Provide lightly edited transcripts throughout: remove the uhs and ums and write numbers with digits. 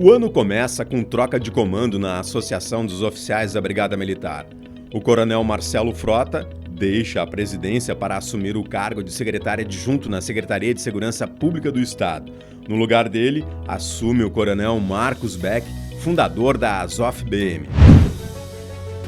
O ano começa com troca de comando na Associação dos Oficiais da Brigada Militar. O coronel Marcelo Frota deixa a presidência para assumir o cargo de secretário adjunto na Secretaria de Segurança Pública do Estado. No lugar dele, assume o coronel Marcos Beck, fundador da Azof-BM.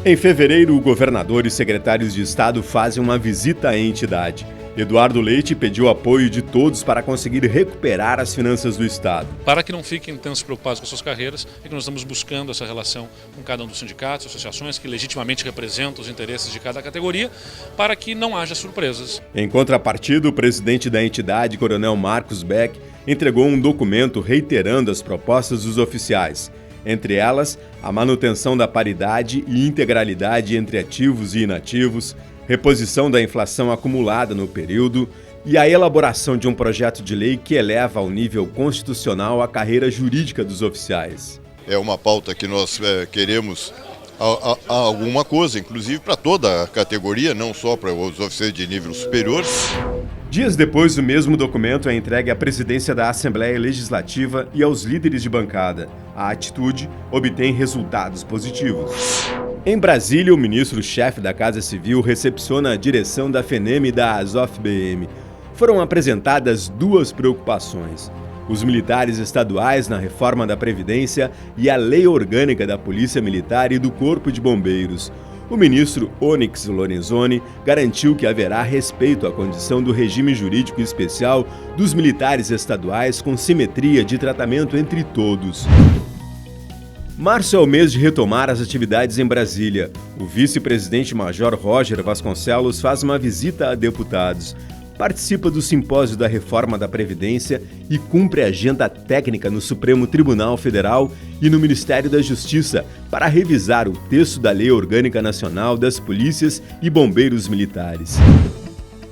Em fevereiro, o governador e secretários de Estado fazem uma visita à entidade. Eduardo Leite pediu apoio de todos para conseguir recuperar as finanças do Estado. Para que não fiquem tão preocupados com suas carreiras, é que nós estamos buscando essa relação com cada um dos sindicatos, associações que legitimamente representam os interesses de cada categoria, para que não haja surpresas. Em contrapartida, o presidente da entidade, coronel Marcos Beck, entregou um documento reiterando as propostas dos oficiais. Entre elas, a manutenção da paridade e integralidade entre ativos e inativos, reposição da inflação acumulada no período e a elaboração de um projeto de lei que eleva ao nível constitucional a carreira jurídica dos oficiais. É uma pauta que nós queremos alguma coisa, inclusive para toda a categoria, não só para os oficiais de nível superior. Dias depois, o mesmo documento é entregue à presidência da Assembleia Legislativa e aos líderes de bancada. A atitude obtém resultados positivos. Em Brasília, o ministro-chefe da Casa Civil recepciona a direção da FENEM e da Azof-BM. Foram apresentadas duas preocupações: os militares estaduais na reforma da Previdência e a lei orgânica da Polícia Militar e do Corpo de Bombeiros. O ministro Onyx Lorenzoni garantiu que haverá respeito à condição do regime jurídico especial dos militares estaduais com simetria de tratamento entre todos. Março é o mês de retomar as atividades em Brasília. O vice-presidente-major Roger Vasconcelos faz uma visita a deputados. Participa do simpósio da reforma da Previdência e cumpre a agenda técnica no Supremo Tribunal Federal e no Ministério da Justiça para revisar o texto da Lei Orgânica Nacional das Polícias e Bombeiros Militares.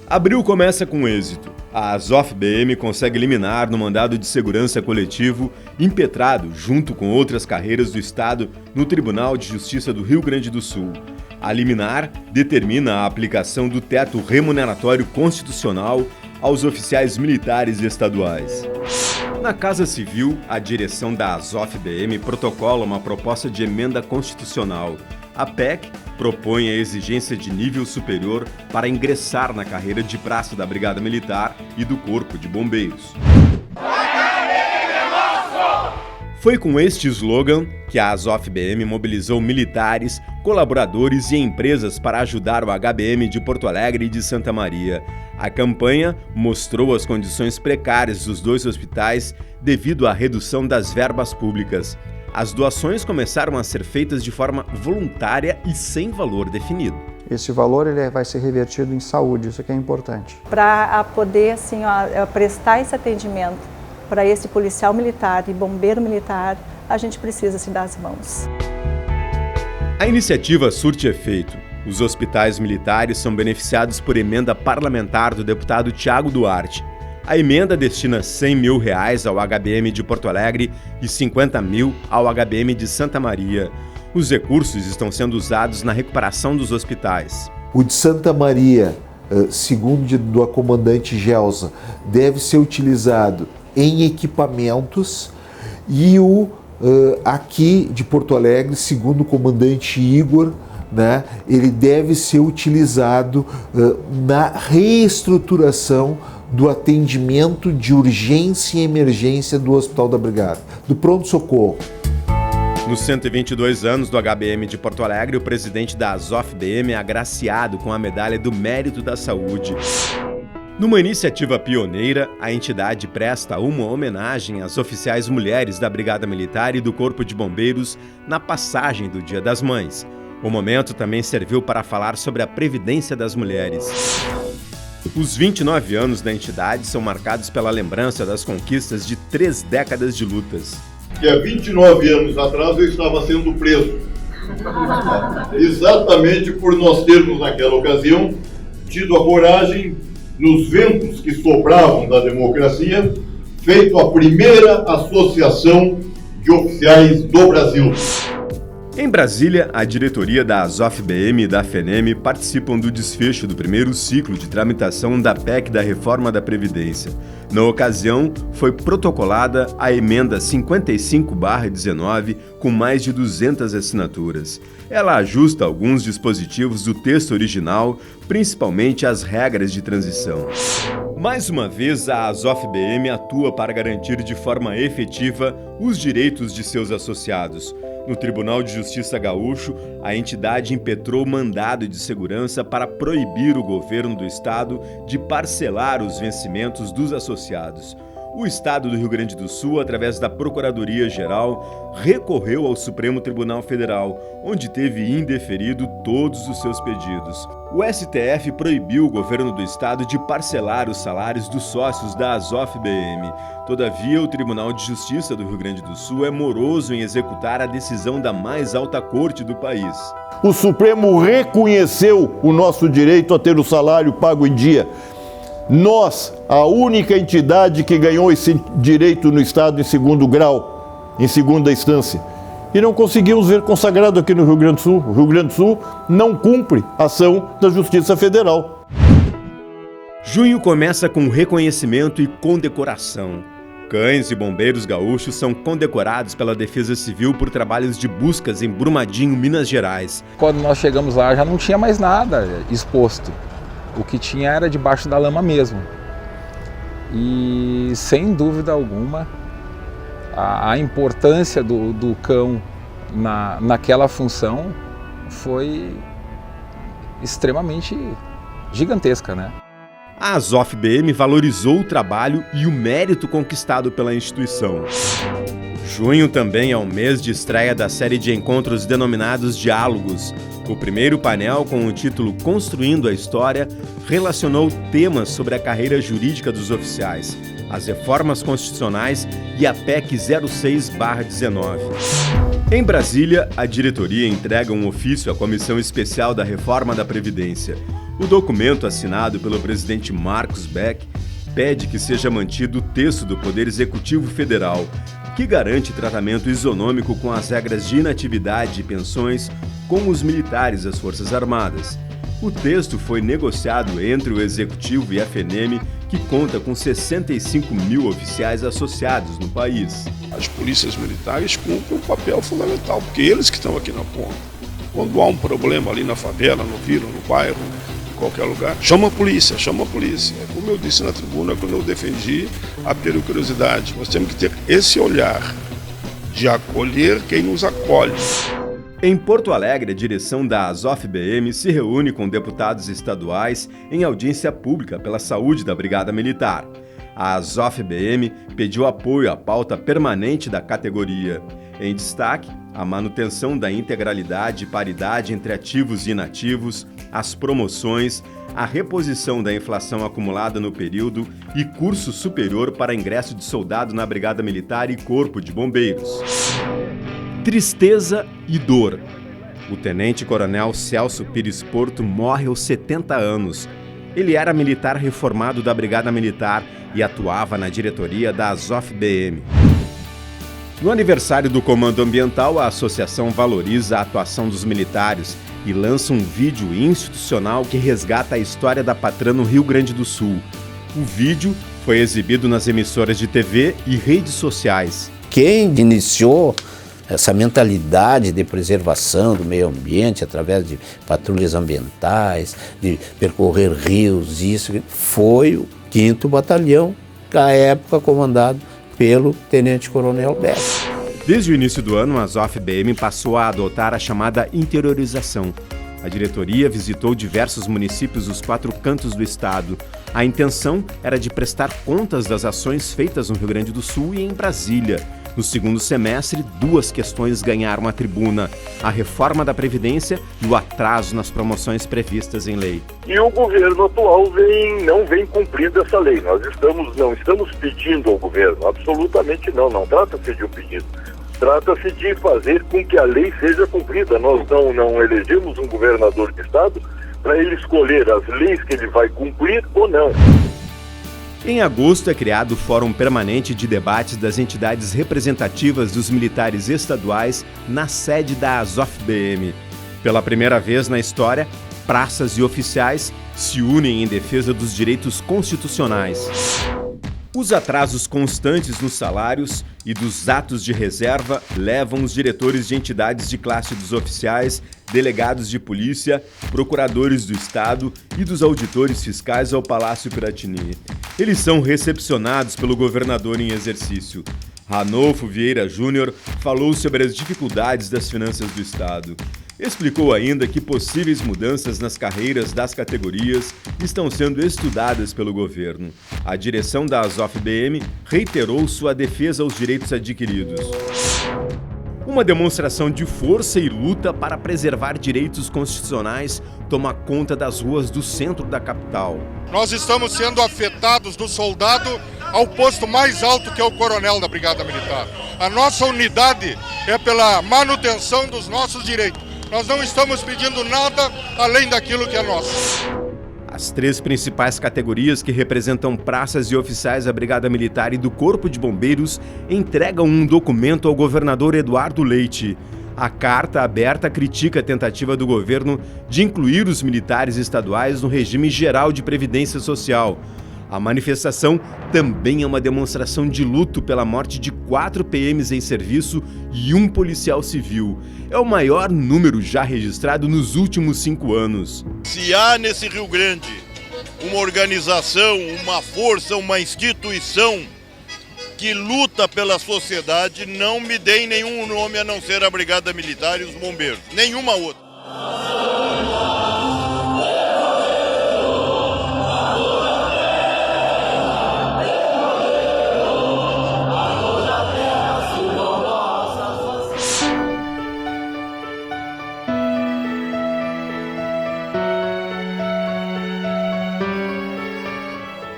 Abril começa com êxito. A Azof-BM consegue liminar no mandado de segurança coletivo impetrado junto com outras carreiras do Estado no Tribunal de Justiça do Rio Grande do Sul. A liminar determina a aplicação do teto remuneratório constitucional aos oficiais militares estaduais. Na Casa Civil, a direção da Azof-BM protocola uma proposta de emenda constitucional. A PEC propõe a exigência de nível superior para ingressar na carreira de praça da Brigada Militar e do Corpo de Bombeiros. Foi com este slogan que a Azof-BM mobilizou militares, colaboradores e empresas para ajudar o HBM de Porto Alegre e de Santa Maria. A campanha mostrou as condições precárias dos dois hospitais devido à redução das verbas públicas. As doações começaram a ser feitas de forma voluntária e sem valor definido. Esse valor ele vai ser revertido em saúde, isso que é importante. Para poder prestar esse atendimento para esse policial militar e bombeiro militar, a gente precisa se dar as mãos. A iniciativa surte efeito. Os hospitais militares são beneficiados por emenda parlamentar do deputado Tiago Duarte. A emenda destina R$100 mil ao HBM de Porto Alegre e R$50 mil ao HBM de Santa Maria. Os recursos estão sendo usados na recuperação dos hospitais. O de Santa Maria, segundo do comandante Gelsa, deve ser utilizado em equipamentos e o aqui de Porto Alegre, segundo o comandante Igor, ele deve ser utilizado na reestruturação do atendimento de urgência e emergência do Hospital da Brigada, do pronto-socorro. Nos 122 anos do HBM de Porto Alegre, o presidente da Azof-BM é agraciado com a Medalha do Mérito da Saúde. Numa iniciativa pioneira, a entidade presta uma homenagem às oficiais mulheres da Brigada Militar e do Corpo de Bombeiros na passagem do Dia das Mães. O momento também serviu para falar sobre a Previdência das Mulheres. Os 29 anos da entidade são marcados pela lembrança das conquistas de 3 décadas de lutas. Há 29 anos atrás eu estava sendo preso. Exatamente por nós termos naquela ocasião tido a coragem, nos ventos que sopravam da democracia, feito a primeira associação de oficiais do Brasil. Em Brasília, a diretoria da ASOF-BM e da FENEM participam do desfecho do primeiro ciclo de tramitação da PEC da Reforma da Previdência. Na ocasião, foi protocolada a emenda 55/19 com mais de 200 assinaturas. Ela ajusta alguns dispositivos do texto original, principalmente as regras de transição. Mais uma vez, a ASOF-BM atua para garantir de forma efetiva os direitos de seus associados. No Tribunal de Justiça Gaúcho, a entidade impetrou mandado de segurança para proibir o governo do estado de parcelar os vencimentos dos associados. O estado do Rio Grande do Sul, através da Procuradoria-Geral, recorreu ao Supremo Tribunal Federal, onde teve indeferido todos os seus pedidos. O STF proibiu o governo do estado de parcelar os salários dos sócios da ASOF-BM. Todavia, o Tribunal de Justiça do Rio Grande do Sul é moroso em executar a decisão da mais alta corte do país. O Supremo reconheceu o nosso direito a ter o salário pago em dia. Nós, a única entidade que ganhou esse direito no Estado em segundo grau, em segunda instância, e não conseguimos ver consagrado aqui no Rio Grande do Sul. O Rio Grande do Sul não cumpre a ação da Justiça Federal. Junho começa com reconhecimento e condecoração. Cães e bombeiros gaúchos são condecorados pela Defesa Civil por trabalhos de buscas em Brumadinho, Minas Gerais. Quando nós chegamos lá já não tinha mais nada exposto. O que tinha era debaixo da lama mesmo. E sem dúvida alguma, a importância do cão naquela função foi extremamente gigantesca, né? A ASOF-BM valorizou o trabalho e o mérito conquistado pela instituição. Junho também é o mês de estreia da série de encontros denominados Diálogos. O primeiro painel, com o título Construindo a História, relacionou temas sobre a carreira jurídica dos oficiais, as reformas constitucionais e a PEC 06/19. Em Brasília, a diretoria entrega um ofício à Comissão Especial da Reforma da Previdência. O documento, assinado pelo presidente Marcos Beck, pede que seja mantido o texto do Poder Executivo Federal, que garante tratamento isonômico com as regras de inatividade e pensões com os militares das Forças Armadas. O texto foi negociado entre o Executivo e a FENEM, que conta com 65 mil oficiais associados no país. As polícias militares cumprem um papel fundamental, porque eles que estão aqui na ponta. Quando há um problema ali na favela, no vila, no bairro, em qualquer lugar, chama a polícia, chama a polícia. Como eu disse na tribuna, quando eu defendi a periculosidade, nós temos que ter esse olhar de acolher quem nos acolhe. Em Porto Alegre, a direção da ASOF-BM se reúne com deputados estaduais em audiência pública pela saúde da Brigada Militar. A ASOF-BM pediu apoio à pauta permanente da categoria. Em destaque, a manutenção da integralidade e paridade entre ativos e inativos, as promoções, a reposição da inflação acumulada no período e curso superior para ingresso de soldado na Brigada Militar e Corpo de Bombeiros. Tristeza e dor. O tenente-coronel Celso Pires Porto morre aos 70 anos. Ele era militar reformado da Brigada Militar e atuava na diretoria da ASOF-BM. No aniversário do Comando Ambiental, a associação valoriza a atuação dos militares e lança um vídeo institucional que resgata a história da patrã no Rio Grande do Sul. O vídeo foi exibido nas emissoras de TV e redes sociais. Quem iniciou essa mentalidade de preservação do meio ambiente através de patrulhas ambientais, de percorrer rios, isso foi o 5º Batalhão, à época comandado pelo Tenente-Coronel Beck. Desde o início do ano, a ASOF-BM passou a adotar a chamada interiorização. A diretoria visitou diversos municípios dos 4 cantos do estado. A intenção era de prestar contas das ações feitas no Rio Grande do Sul e em Brasília. No segundo semestre, 2 questões ganharam a tribuna: a reforma da Previdência e o atraso nas promoções previstas em lei. E o governo atual não vem cumprindo essa lei. Nós não estamos pedindo ao governo, absolutamente não trata-se de um pedido. Trata-se de fazer com que a lei seja cumprida. Nós não elegemos um governador de estado para ele escolher as leis que ele vai cumprir ou não. Em agosto é criado o Fórum Permanente de Debates das entidades representativas dos militares estaduais na sede da ASOF-BM. Pela primeira vez na história, praças e oficiais se unem em defesa dos direitos constitucionais. Os atrasos constantes nos salários e dos atos de reserva levam os diretores de entidades de classe dos oficiais, delegados de polícia, procuradores do Estado e dos auditores fiscais ao Palácio Piratini. Eles são recepcionados pelo governador em exercício. Ranolfo Vieira Júnior falou sobre as dificuldades das finanças do Estado. Explicou ainda que possíveis mudanças nas carreiras das categorias estão sendo estudadas pelo governo. A direção da ASOF-BM reiterou sua defesa aos direitos adquiridos. Uma demonstração de força e luta para preservar direitos constitucionais toma conta das ruas do centro da capital. Nós estamos sendo afetados do soldado ao posto mais alto, que é o coronel da Brigada Militar. A nossa unidade é pela manutenção dos nossos direitos. Nós não estamos pedindo nada além daquilo que é nosso. As três principais categorias que representam praças e oficiais da Brigada Militar e do Corpo de Bombeiros entregam um documento ao governador Eduardo Leite. A carta aberta critica a tentativa do governo de incluir os militares estaduais no regime geral de previdência social. A manifestação também é uma demonstração de luto pela morte de 4 PMs em serviço e 1 policial civil. É o maior número já registrado nos últimos 5 anos. Se há nesse Rio Grande uma organização, uma força, uma instituição que luta pela sociedade, não me deem nenhum nome a não ser a Brigada Militar e os bombeiros. Nenhuma outra.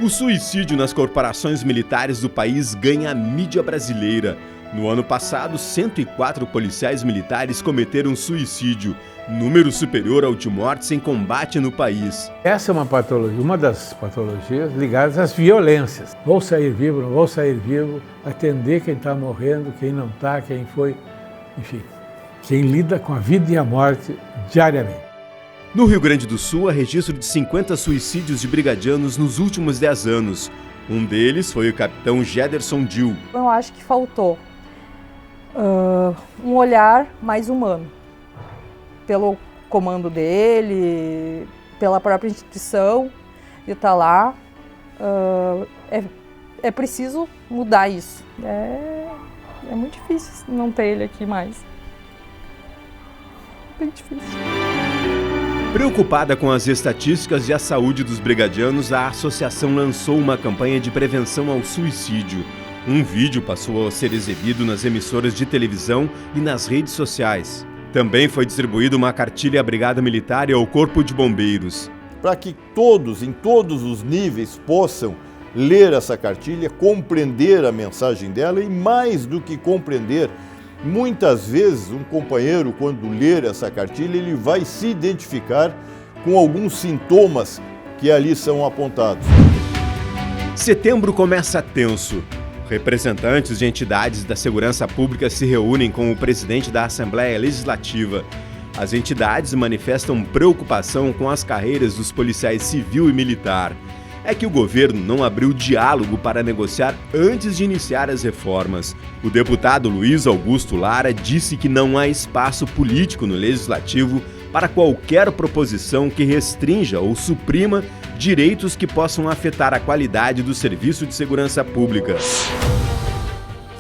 O suicídio nas corporações militares do país ganha a mídia brasileira. No ano passado, 104 policiais militares cometeram suicídio, número superior ao de mortes em combate no país. Essa é uma patologia, uma das patologias ligadas às violências. Vou sair vivo, não vou sair vivo, atender quem está morrendo, quem não está, quem foi, enfim, quem lida com a vida e a morte diariamente. No Rio Grande do Sul, há registro de 50 suicídios de brigadianos nos últimos 10 anos. Um deles foi o capitão Gederson Dil. Eu acho que faltou um olhar mais humano, pelo comando dele, pela própria instituição de estar lá. É preciso mudar isso. É muito difícil não ter ele aqui mais. Bem difícil. Preocupada com as estatísticas e a saúde dos brigadianos, a associação lançou uma campanha de prevenção ao suicídio. Um vídeo passou a ser exibido nas emissoras de televisão e nas redes sociais. Também foi distribuída uma cartilha à Brigada Militar e ao Corpo de Bombeiros. Para que todos, em todos os níveis, possam ler essa cartilha, compreender a mensagem dela e, mais do que compreender, muitas vezes um companheiro, quando ler essa cartilha, ele vai se identificar com alguns sintomas que ali são apontados. Setembro começa tenso. Representantes de entidades da segurança pública se reúnem com o presidente da Assembleia Legislativa. As entidades manifestam preocupação com as carreiras dos policiais civil e militar. É que o governo não abriu diálogo para negociar antes de iniciar as reformas. O deputado Luiz Augusto Lara disse que não há espaço político no Legislativo para qualquer proposição que restrinja ou suprima direitos que possam afetar a qualidade do serviço de segurança pública.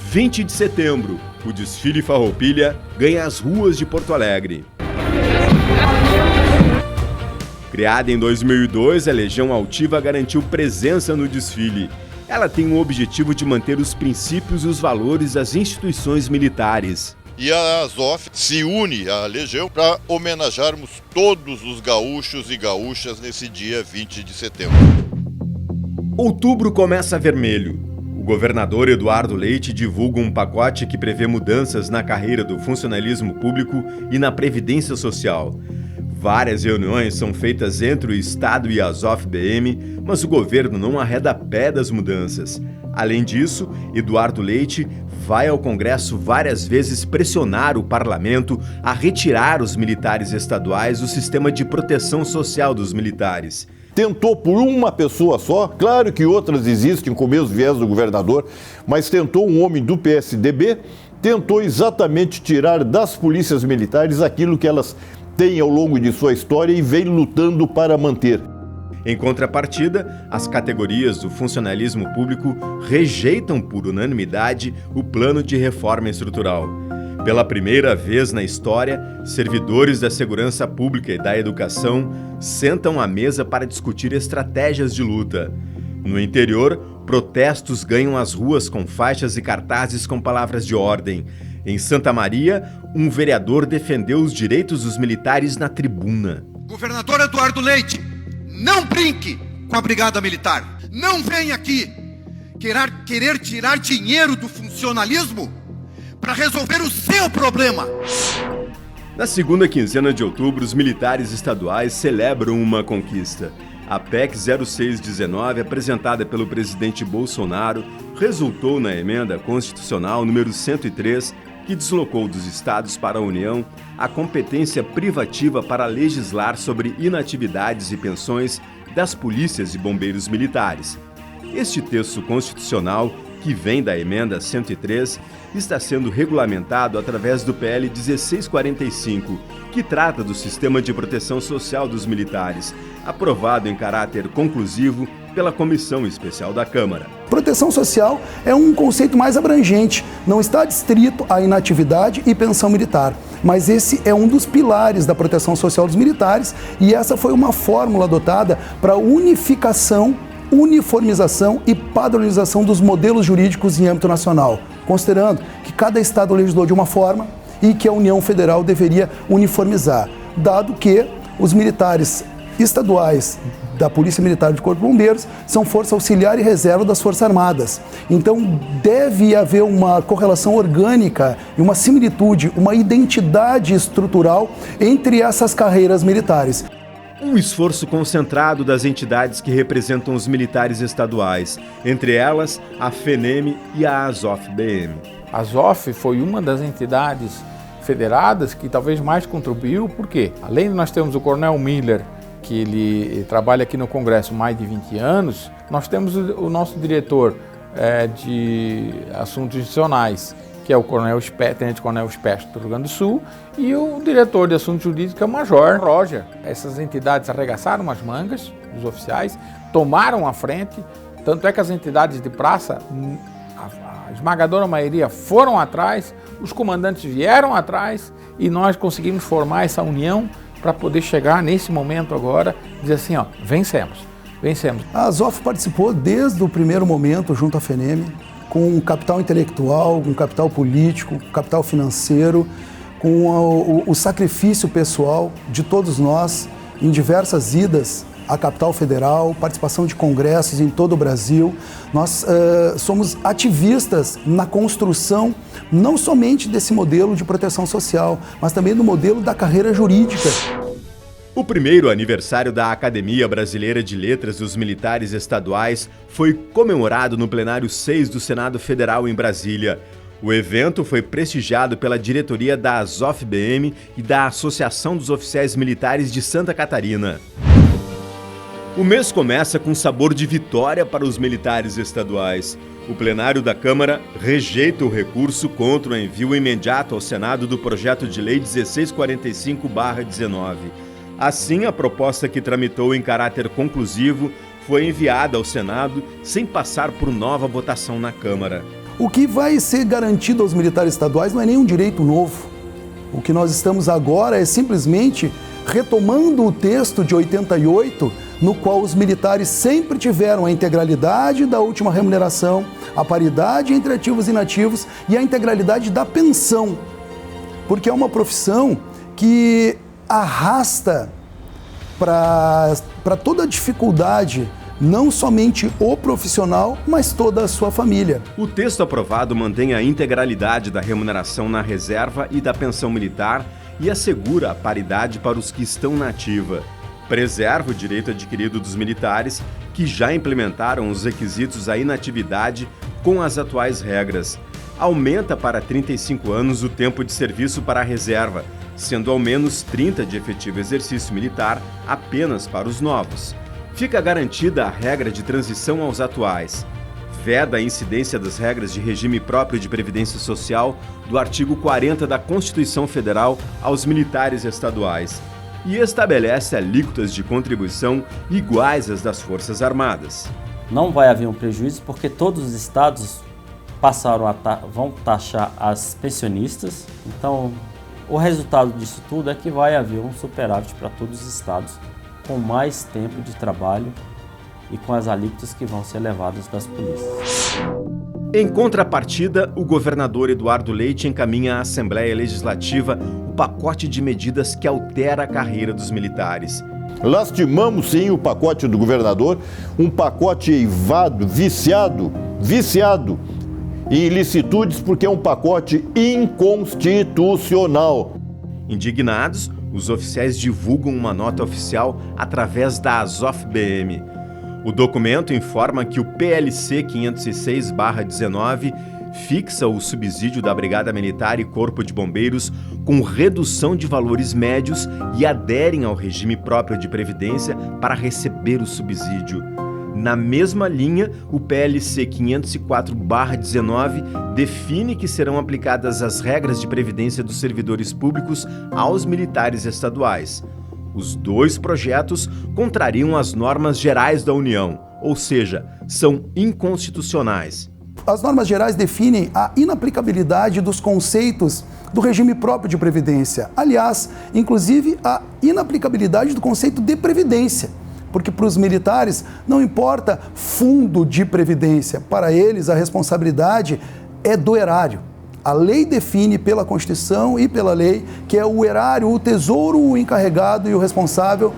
20 de setembro, o desfile Farroupilha ganha as ruas de Porto Alegre. Criada em 2002, a Legião Altiva garantiu presença no desfile. Ela tem o objetivo de manter os princípios e os valores das instituições militares. E a ASOF se une à Legião para homenagearmos todos os gaúchos e gaúchas nesse dia 20 de setembro. Outubro começa vermelho. O governador Eduardo Leite divulga um pacote que prevê mudanças na carreira do funcionalismo público e na previdência social. Várias reuniões são feitas entre o Estado e a Azof-BM, mas o governo não arreda pé das mudanças. Além disso, Eduardo Leite vai ao Congresso várias vezes pressionar o parlamento a retirar os militares estaduais do sistema de proteção social dos militares. Tentou por uma pessoa só, claro que outras existem com o mesmo viés do governador, mas tentou um homem do PSDB, tentou exatamente tirar das polícias militares aquilo que elas têm ao longo de sua história e vem lutando para manter. Em contrapartida, as categorias do funcionalismo público rejeitam por unanimidade o plano de reforma estrutural. Pela primeira vez na história, servidores da segurança pública e da educação sentam à mesa para discutir estratégias de luta. No interior, protestos ganham as ruas com faixas e cartazes com palavras de ordem. Em Santa Maria, um vereador defendeu os direitos dos militares na tribuna. Governador Eduardo Leite, não brinque com a Brigada Militar. Não venha aqui querer tirar dinheiro do funcionalismo para resolver o seu problema. Na segunda quinzena de outubro, os militares estaduais celebram uma conquista. A PEC 0619, apresentada pelo presidente Bolsonaro, resultou na emenda constitucional número 103, que deslocou dos estados para a União a competência privativa para legislar sobre inatividades e pensões das polícias e bombeiros militares. Este texto constitucional, que vem da emenda 103, está sendo regulamentado através do PL 1645, que trata do sistema de proteção social dos militares, aprovado em caráter conclusivo pela Comissão Especial da Câmara. Proteção social é um conceito mais abrangente, não está distrito à inatividade e pensão militar, mas esse é um dos pilares da proteção social dos militares e essa foi uma fórmula adotada para unificação, uniformização e padronização dos modelos jurídicos em âmbito nacional, considerando que cada estado legislou de uma forma e que a União Federal deveria uniformizar, dado que os militares estaduais da Polícia Militar e do Corpo de Bombeiros são força auxiliar e reserva das Forças Armadas. Então deve haver uma correlação orgânica e uma similitude, uma identidade estrutural entre essas carreiras militares. Um esforço concentrado das entidades que representam os militares estaduais, entre elas a FENEM e a Azof-BM. A Azof foi uma das entidades federadas que talvez mais contribuiu, porque além de nós termos o Coronel Miller, que ele trabalha aqui no Congresso há mais de 20 anos, nós temos o nosso diretor de assuntos institucionais, que é o Tenente Coronel Espécie do Rio Grande do Sul, e o diretor de assuntos jurídicos, que é o Major Roger. Essas entidades arregaçaram as mangas dos oficiais, tomaram a frente, tanto é que as entidades de praça, a esmagadora maioria, foram atrás, os comandantes vieram atrás e nós conseguimos formar essa união para poder chegar nesse momento agora, dizer assim, ó, vencemos. A Azof participou desde o primeiro momento junto à FENEM, com um capital intelectual, um capital político, um capital financeiro, com o sacrifício pessoal de todos nós em diversas idas à capital federal, participação de congressos em todo o Brasil. Nós somos ativistas na construção não somente desse modelo de proteção social, mas também do modelo da carreira jurídica. O primeiro aniversário da Academia Brasileira de Letras dos Militares Estaduais foi comemorado no plenário 6 do Senado Federal em Brasília. O evento foi prestigiado pela diretoria da Azof-BM e da Associação dos Oficiais Militares de Santa Catarina. O mês começa com sabor de vitória para os militares estaduais. O plenário da Câmara rejeita o recurso contra o envio imediato ao Senado do projeto de lei 1645/19. Assim, a proposta que tramitou em caráter conclusivo foi enviada ao Senado sem passar por nova votação na Câmara. O que vai ser garantido aos militares estaduais não é nenhum direito novo. O que nós estamos agora é simplesmente retomando o texto de 88, no qual os militares sempre tiveram a integralidade da última remuneração, a paridade entre ativos e inativos e a integralidade da pensão. Porque é uma profissão que arrasta para toda a dificuldade não somente o profissional, mas toda a sua família. O texto aprovado mantém a integralidade da remuneração na reserva e da pensão militar e assegura a paridade para os que estão na ativa. Preserva o direito adquirido dos militares, que já implementaram os requisitos à inatividade com as atuais regras. Aumenta para 35 anos o tempo de serviço para a reserva, sendo ao menos 30 de efetivo exercício militar apenas para os novos. Fica garantida a regra de transição aos atuais. Veda a incidência das regras de regime próprio de previdência social do artigo 40 da Constituição Federal aos militares estaduais e estabelece alíquotas de contribuição iguais às das Forças Armadas. Não vai haver um prejuízo porque todos os estados vão taxar as pensionistas, então o resultado disso tudo é que vai haver um superávit para todos os estados com mais tempo de trabalho e com as alíquotas que vão ser levadas das polícias. Em contrapartida, o governador Eduardo Leite encaminha à Assembleia Legislativa o pacote de medidas que altera a carreira dos militares. Lastimamos sim o pacote do governador, um pacote eivado, viciado em ilicitudes, porque é um pacote inconstitucional. Indignados, os oficiais divulgam uma nota oficial através da Azof-BM. O documento informa que o PLC 506/19 fixa o subsídio da Brigada Militar e Corpo de Bombeiros com redução de valores médios e aderem ao regime próprio de previdência para receber o subsídio. Na mesma linha, o PLC 504/19 define que serão aplicadas as regras de previdência dos servidores públicos aos militares estaduais. Os dois projetos contrariam as normas gerais da União, ou seja, são inconstitucionais. As normas gerais definem a inaplicabilidade dos conceitos do regime próprio de previdência. Aliás, inclusive a inaplicabilidade do conceito de previdência. Porque para os militares não importa fundo de previdência, para eles a responsabilidade é do erário. A lei define pela Constituição e pela lei que é o erário, o tesouro, o encarregado e o responsável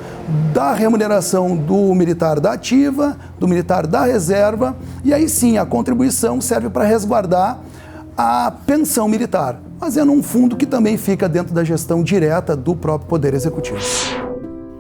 da remuneração do militar da ativa, do militar da reserva, e aí sim a contribuição serve para resguardar a pensão militar, mas é num fundo que também fica dentro da gestão direta do próprio Poder Executivo.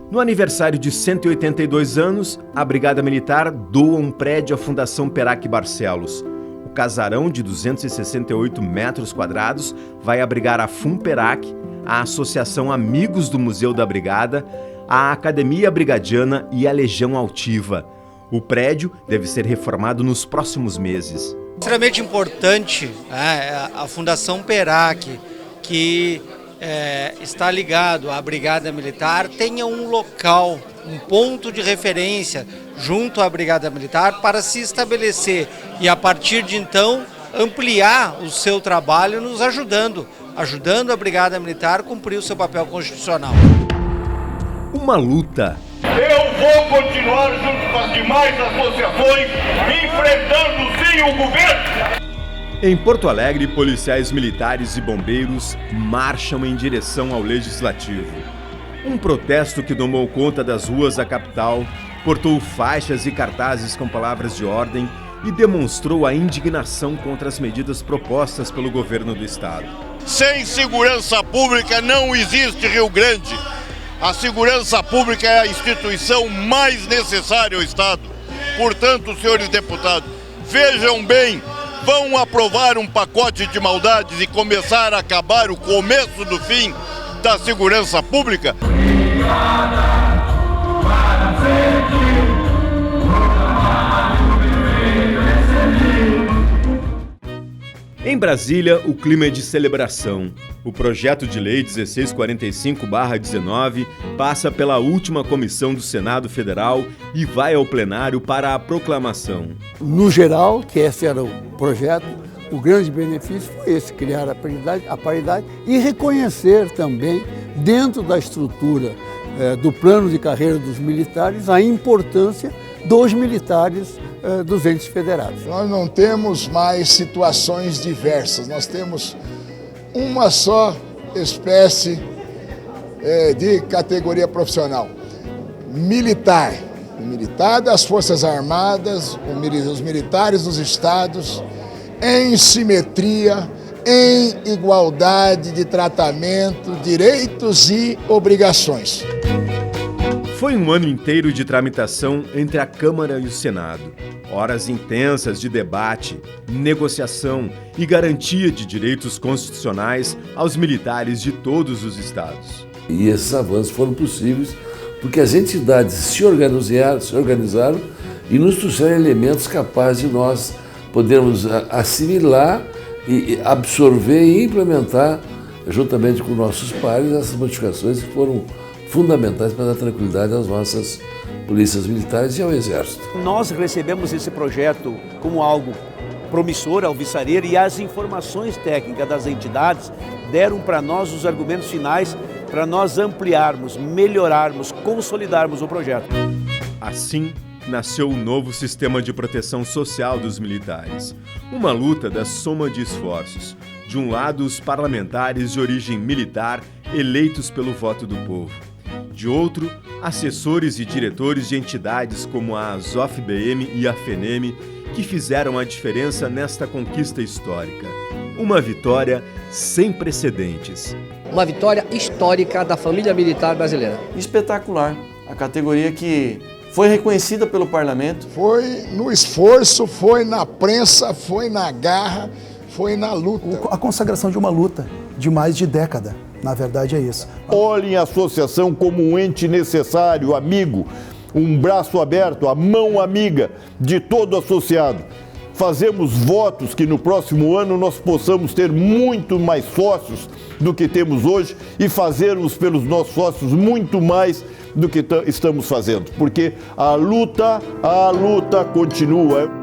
No aniversário de 182 anos, a Brigada Militar doa um prédio à Fundação Perac Barcelos. O casarão de 268 metros quadrados vai abrigar a FUNPERAC, a Associação Amigos do Museu da Brigada, a Academia Brigadiana e a Legião Altiva. O prédio deve ser reformado nos próximos meses. Extremamente importante a Fundação PERAC, que está ligado à Brigada Militar, tenha um local, um ponto de referência junto à Brigada Militar para se estabelecer e, a partir de então, ampliar o seu trabalho nos ajudando a Brigada Militar a cumprir o seu papel constitucional. Uma luta. Eu vou continuar junto com as demais associações, enfrentando sim o governo. Em Porto Alegre, policiais militares e bombeiros marcham em direção ao Legislativo. Um protesto que tomou conta das ruas da capital, portou faixas e cartazes com palavras de ordem e demonstrou a indignação contra as medidas propostas pelo governo do estado. Sem segurança pública não existe Rio Grande. A segurança pública é a instituição mais necessária ao estado. Portanto, senhores deputados, vejam bem, vão aprovar um pacote de maldades e começar a acabar o começo do fim da segurança pública? Em Brasília, o clima é de celebração. O projeto de lei 1645/19 passa pela última comissão do Senado Federal e vai ao plenário para a proclamação. No geral, que esse era o projeto, o grande benefício foi esse, criar a paridade e reconhecer também, dentro da estrutura do plano de carreira dos militares, a importância dos militares dos entes federados. Nós não temos mais situações diversas, nós temos uma só espécie de categoria profissional, militar. o militar das Forças Armadas, os militares dos estados, em simetria, em igualdade de tratamento, direitos e obrigações. Foi um ano inteiro de tramitação entre a Câmara e o Senado. Horas intensas de debate, negociação e garantia de direitos constitucionais aos militares de todos os estados. E esses avanços foram possíveis porque as entidades se organizaram e nos trouxeram elementos capazes de nós podermos assimilar e absorver e implementar, juntamente com nossos pares, essas modificações que foram fundamentais para dar tranquilidade às nossas polícias militares e ao Exército. Nós recebemos esse projeto como algo promissor, alvissareiro, e as informações técnicas das entidades deram para nós os argumentos finais para nós ampliarmos, melhorarmos, consolidarmos o projeto. Assim, nasceu o novo sistema de proteção social dos militares. Uma luta da soma de esforços. De um lado, os parlamentares de origem militar, eleitos pelo voto do povo. De outro, assessores e diretores de entidades como a ASOF-BM e a FENEM, que fizeram a diferença nesta conquista histórica. Uma vitória sem precedentes. Uma vitória histórica da família militar brasileira. Espetacular. A categoria que foi reconhecida pelo parlamento. Foi no esforço, foi na prensa, foi na garra, foi na luta. A consagração de uma luta de mais de década. Na verdade é isso. Olhem a associação como um ente necessário, amigo, um braço aberto, a mão amiga de todo associado. Fazemos votos que no próximo ano nós possamos ter muito mais sócios do que temos hoje e fazermos pelos nossos sócios muito mais do que estamos fazendo, porque a luta continua.